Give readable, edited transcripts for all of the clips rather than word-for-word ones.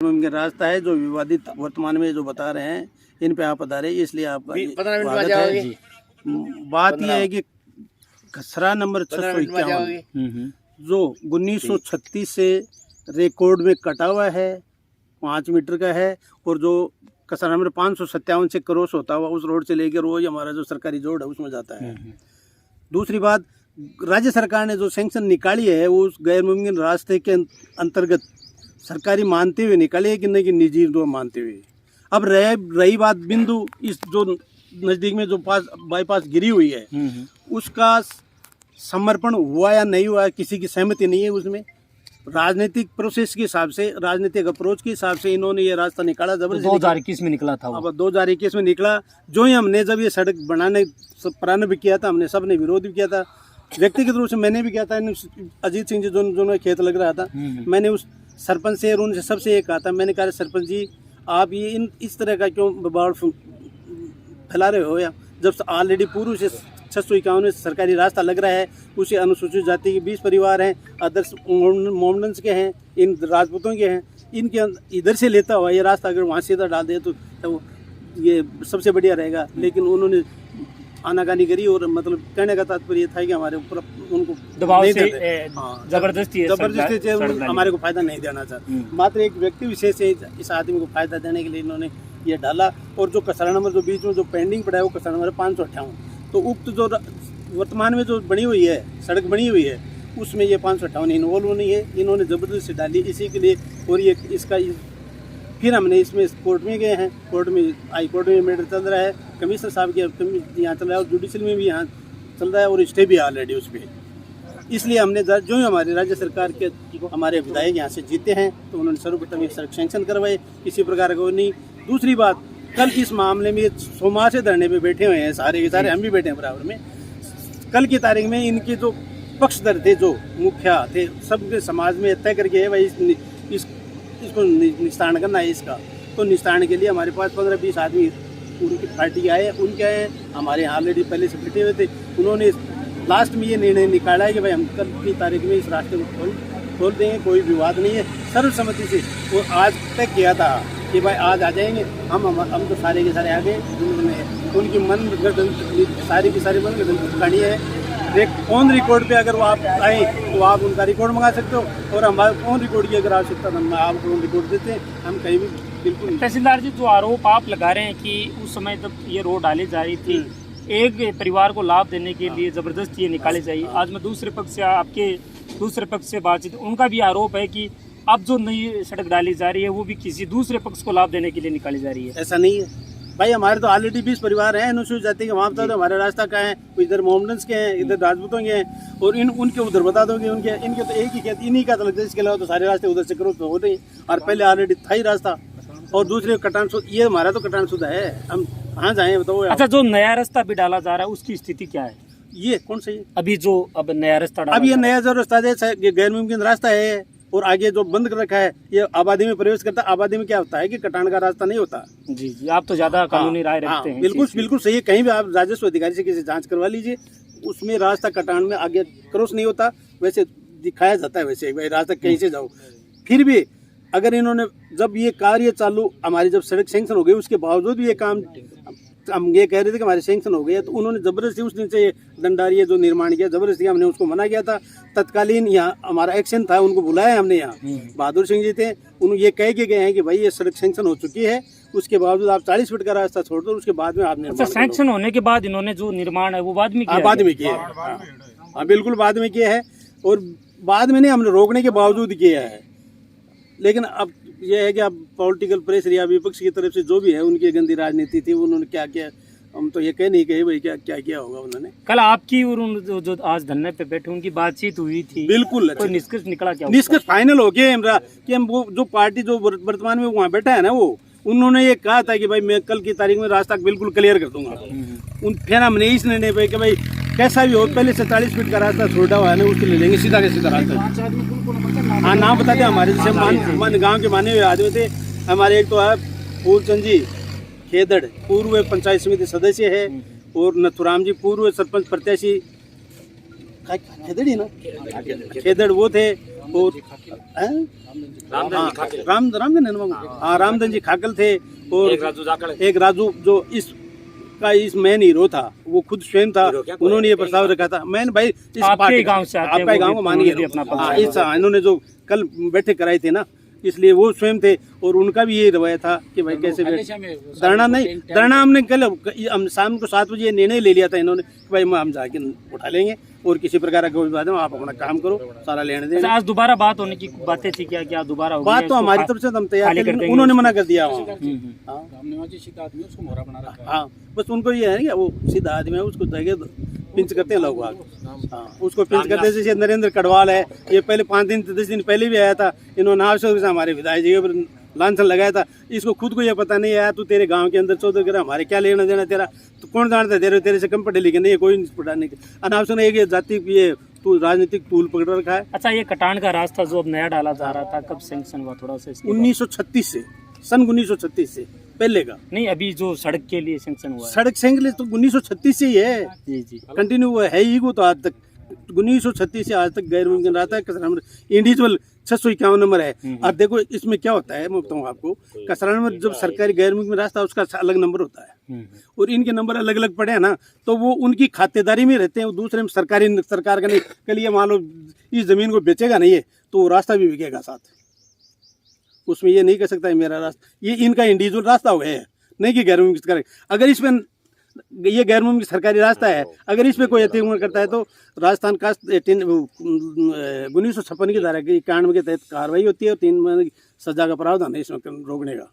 इनका रास्ता है जो विवादित वर्तमान में जो बता रहे हैं, इन पे आप बता रहे हैं, इसलिए आपका स्वागत है। बात यह है कि खसरा नंबर 651 जो 1936 से रिकॉर्ड में कटा हुआ है, 5 मीटर का है, और जो खसरा नंबर 557 से क्रॉस होता हुआ उस रोड से लेकर रोज हमारा जो सरकारी रोड है उसमें जाता है। दूसरी बात, राज्य सरकार ने जो सैंक्शन निकाली है वो उस गैर मुमकिन रास्ते के अंतर्गत सरकारी मानते हुए निकाली है कि नहीं कि निजी जो मानते हुए। अब रही बात बिंदु इस जो नज़दीक में जो बाईपास गिरी हुई है उसका समर्पण हुआ या नहीं हुआ, किसी की सहमति नहीं है उसमें। राजनीतिक प्रोसेस के हिसाब से, राजनीतिक अप्रोच के हिसाब से इन्होंने ये रास्ता निकाला। जबरदस्ती 2021 में निकला था। अब 2021 में निकला। जो ही हमने जब ये सड़क बनाने प्रारंभ किया था, हमने सब ने विरोध भी किया था, व्यक्तिगत रूप से मैंने भी किया था। अजीत सिंह जी जो खेत लग रहा था, मैंने उस सरपंच से और उनसे सबसे ये कहा था, मैंने कहा सरपंच जी आप ये इस तरह का क्यों बवाल फैला रहे हो, या जब ऑलरेडी पूर्व से 651 में सरकारी रास्ता लग रहा है, उसे अनुसूचित जाति के 20 परिवार हैं, अदर्स मोमडन्स के हैं, इन राजपूतों के हैं, इनके इधर से लेता हुआ ये रास्ता अगर वहाँ सीधा डाल दे तो ये सबसे बढ़िया रहेगा। लेकिन उन्होंने आनाकानी करी और मतलब कहने का तात्पर्य ये था कि हमारे ऊपर उनको दबाव से जबरदस्ती हमारे को फायदा नहीं देना चाहता। मात्र एक व्यक्ति विशेष से इस आदमी को फायदा देने के लिए इन्होंने ये डाला। और जो खसरा नंबर जो बीच में जो पेंडिंग पड़ा है वो खसरा नंबर 558, तो उक्त जो वर्तमान में जो बनी हुई है सड़क बनी हुई है उसमें ये 558 इन्वॉल्व नहीं है, इन्होंने ज़बरदस्ती डाली इसी के लिए। और ये इसका फिर हमने इसमें कोर्ट में गए हैं, कोर्ट में हाई कोर्ट में मैटर चल रहा है, कमिश्नर साहब के यहाँ चल रहा है और जुडिशल में भी यहाँ चल रहा है और स्टे भी ऑलरेडी उस पर। इसलिए हमने जो ही हमारे राज्य सरकार के हमारे विधायक यहाँ से जीते हैं तो उन्होंने सर्वप्रथम ये सड़क सैंक्शन करवाए, किसी प्रकार का नहीं। दूसरी बात, कल इस मामले में सोमवार से धरने पे बैठे हुए हैं सारे के सारे, हम भी बैठे हैं बराबर में। कल की तारीख में इनके जो पक्षधर थे, जो मुखिया थे, सबके समाज में तय करके भाई इसको निस्तारण करना है इसका। तो निस्तारण के लिए हमारे पास 15-20 आदमी उनकी पार्टी आए, उनके आए, हमारे यहाँ ऑलरेडी पहले से बैठे हुए थे। उन्होंने लास्ट में ये निर्णय निकाला है कि भाई हम कल की तारीख में इस रास्ते को खोल देंगे, कोई विवाद नहीं है, सर्वसम्मति से। वो आज तक किया था कि भाई आज आ जाएंगे हम तो सारे के सारे आ गए। उनकी मन सारी की सारी मन कहानी है। ऑन रिकॉर्ड पे अगर वो आप आए तो आप उनका रिकॉर्ड मंगा सकते हो, और हमारे ऑन रिकॉर्ड की अगर आवश्यकता तो हम आपको ऑन रिकॉर्ड देते हैं, हम कहीं भी बिल्कुल। तहसीलदार जी, जो आरोप आप लगा रहे हैं कि उस समय जब ये रोड डाली जा रही थी एक परिवार को लाभ देने के लिए जबरदस्ती ये निकाली जाए, आज मैं दूसरे पक्ष से बातचीत, उनका भी आरोप है कि अब जो नई सड़क डाली जा रही है वो भी किसी दूसरे पक्ष को लाभ देने के लिए निकाली जा रही है। ऐसा नहीं है भाई, हमारे तो ऑलरेडी 20 परिवार हैं अनुसूचित जाति के, वहाँ बता दो हमारा रास्ता कहाँ है, इधर मोमडन्स के हैं, इधर राजपूतों के हैं, और उनके उधर बता दोगे, इनके तो एक ही खेत इन्हीं का लगता है, इसके अलावा तो सारे रास्ते उधर से क्रॉस हो रहे हैं, और पहले ऑलरेडी था ही रास्ता। और दूसरे कटान शुद्ध, ये हमारा तो कटान शुद्ध है, हम कहाँ जाएँ बताओ। अच्छा, जो नया रास्ता भी डाला जा रहा है उसकी स्थिति क्या है? ये कौन सा है अभी जो अब नया रास्ता, अब ये नया जो रास्ता है गैर मुमकिन रास्ता है, और आगे जो बंद कर रखा है ये आबादी में प्रवेश करता है। आबादी में क्या होता है कि कटान का रास्ता नहीं होता। जी जी, आप तो ज्यादा कानूनी राय रखते हैं। बिल्कुल सही है। कहीं भी आप राजस्व अधिकारी से किसी जांच करवा लीजिए, उसमें रास्ता कटान में आगे क्रॉस नहीं होता, वैसे दिखाया जाता है वैसे भाई रास्ता कहीं से जाओ। फिर भी अगर इन्होंने जब ये कार्य चालू, हमारी जब सड़क सैंक्शन हो गई उसके बावजूद भी ये काम, हम ये कह रहे थे कि हमारे सैंक्शन हो गए, तो उन्होंने जबरदस्ती उस दिन से दंडारिया जो निर्माण किया, जबरदस्ती हमने उसको मना किया था। तत्कालीन यहाँ हमारा एक्शन था, उनको बुलाया हमने, यहाँ बहादुर सिंह जी थे, उन्होंने ये कह के गए हैं कि भाई ये सड़क सैंक्शन हो चुकी है, उसके बावजूद आप 40 फीट का रास्ता छोड़ दो, उसके बाद में आपने। अच्छा, सैंक्शन होने के बाद इन्होंने जो निर्माण है वो बाद में किया? बाद में किया है, हाँ बिल्कुल बाद में किया है, और बाद में नहीं, हमने रोकने के बावजूद किया है। लेकिन अब यह है कि अब पॉलिटिकल प्रेशर या विपक्ष की तरफ से जो भी है उनकी गंदी राजनीति थी, उन्होंने क्या किया हम तो ये कह नहीं कहे भाई क्या किया होगा उन्होंने। कल आपकी और जो आज धरने पे बैठे उनकी बातचीत हुई थी, बिल्कुल कोई निष्कर्ष निकला क्या? निष्कर्ष फाइनल हो गया कि हम वो जो पार्टी जो वर्तमान में वहाँ बैठा है ना, वो उन्होंने ये कहा था कि भाई मैं कल की तारीख में रास्ता बिल्कुल क्लियर कर दूंगा। फिर हमने इस निर्णय पे कि भाई कैसा भी हो, पहले से 40 फीट का रास्ता छोटा हुआ है ना, उसके ले लेंगे सीधा का सीधा रास्ता। हाँ, नाम बता दें, हमारे जैसे गाँव के माने हुए आदमी थे हमारे। एक तो है फूलचंद जी खेदड़, पूर्व पंचायत समिति सदस्य है, और नथुराम जी पूर्व सरपंच प्रत्याशी खेदड़ ही ना, खेदड़ वो थे, और रामधन हाँ रामधन जी खाकल थे और एक राजू जो इस मेन हीरो था, वो खुद स्वयं था, उन्होंने ये प्रस्ताव रखा था। मैंने भाई इस आपके गांव से आते हैं, आपका गांव को मानिए, हाँ इस इन्होंने जो कल बैठक कराई थी ना, इसलिए वो स्वयं थे और उनका भी ये रवैया था कि भाई कैसे धरना नहीं, धरना हमने कल हम शाम को 7 बजे निर्णय ले लिया था इन्होंने कि भाई हम जाके उठा लेंगे और किसी प्रकार का कोई बात नहीं, आप अपना काम करो, सारा लेने दें। आज दोबारा बात होने की बातें थी क्या? क्या दोबारा होगी? बात तो हमारी तरफ से हम तैयार थे, उन्होंने मना कर दिया। हाँ बस उनको ये है ना, वो सीधा आदमी है, उसको जगह पिंच करते हैं लोग। हाँ उसको पिंच करते हैं। जैसे नरेंद्र कड़वाल है, ये पहले 5 दिन 10 दिन पहले भी आया था, इन्होंने आवश्यक से हमारे विधायक जी पर लांछन लगाया था। इसको खुद को ये पता नहीं आया, तू तेरे गांव के अंदर 14 कर हमारे क्या लेना देना तेरा, तो कौन जानता है तेरे से कम पढ़े लिखे नहीं, कोई नहीं पढ़ाने के अनावश्यक एक जाति ये तू राजनीतिक टूल पकड़ रखा है। अच्छा, ये कटान का रास्ता जो अब नया डाला जा रहा था, कब सैंक्शन हुआ? थोड़ा सा 1936 से, सन 1936 से पहले का नहीं, अभी जो सड़क के लिए सैंक्शन हुआ है, सड़क सैंक्शन तो 1936 से ही है जी जी कंटिन्यू हुआ है ही, वो तो आज तक 1936 से आज तक गैर मुमकिन रहता है। कसरा नंबर इंडिविजुअल 651 नंबर है। अब देखो इसमें क्या होता है, मैं बताऊँ आपको, कसरा नंबर जब सरकारी गैर मुमकिन रास्ता है उसका अलग नंबर होता है और इनके नंबर अलग अलग पड़े हैं ना, तो वो उनकी खातेदारी में रहते हैं। वो दूसरे में सरकार का नहीं, कल ये मान लो इस जमीन को बेचेगा नहीं है तो वो रास्ता भी बिकेगा साथ, उसमें ये नहीं कह सकता है मेरा रास्ता, ये इनका इंडिविजुअल रास्ता हो गया है, नहीं कि गैर मुमकिन सरकारी। अगर इसमें ये गैर मुमकिन सरकारी रास्ता है, अगर इस पे कोई अतिक्रमण करता है तो राजस्थान का 1956 की धारा की 91 के तहत कार्रवाई होती है और 3 महीने की सजा का प्रावधान है इसमें रोकने का।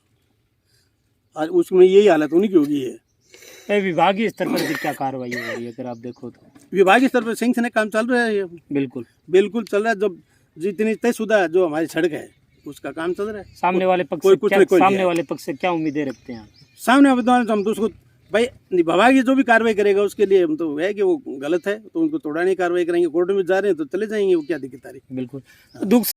आज उसमें यही हालत उन्हीं की होगी है। विभागीय स्तर पर भी क्या कार्रवाई हो रही है? अगर आप देखो तो विभागीय स्तर पर सैंक्शन काम चल रहा है, बिल्कुल चल रहा है। जब जितनी तयशुदा जो हमारी सड़क है उसका काम चल रहा है। सामने वाले पक्ष से क्या उम्मीदें रखते हैं? सामने हम तो उसको भाई विभागीय जो भी कार्रवाई करेगा उसके लिए हम तो है कि वो गलत है तो उनको तोड़ाने की कार्रवाई करेंगे। कोर्ट में जा रहे हैं तो चले जाएंगे, वो क्या दिक्कत आ रही। बिल्कुल दुख